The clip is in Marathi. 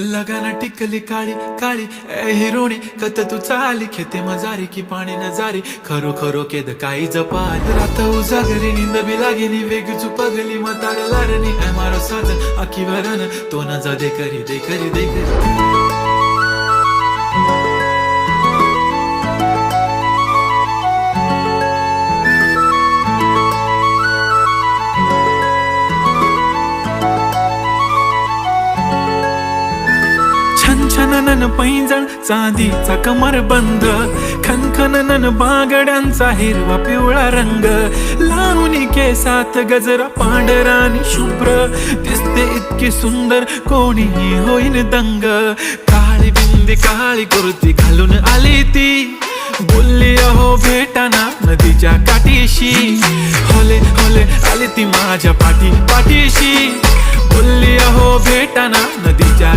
लगाना टिकली काळी काळी ए हिरोणी कत तू चाली खेते मजारी की पाणी नजारी खरो खरो केद काही जपाल रात उजागरी निंद बी लागेनी वेग चुपगली मतार लारणी ए मारो साथ आखी वरन तो न जा दे करी दे करी दे करी छनछनन पैंजण चांदीचा कमर बंद खनखनन बागड्यांचा हिरवा पिवळा रंग लावणी केसात गजरा पांढरा आणि शुभ्र दिसते इतकी सुंदर कोणीही होईन दंग काळी बिंदी काळी कुर्ती घालून आली ती बोलली अहो भेटाना नदीच्या काठीशी होले होले आली ती माझ्या पाठीशी बोलली अहो भेटाना नदीच्या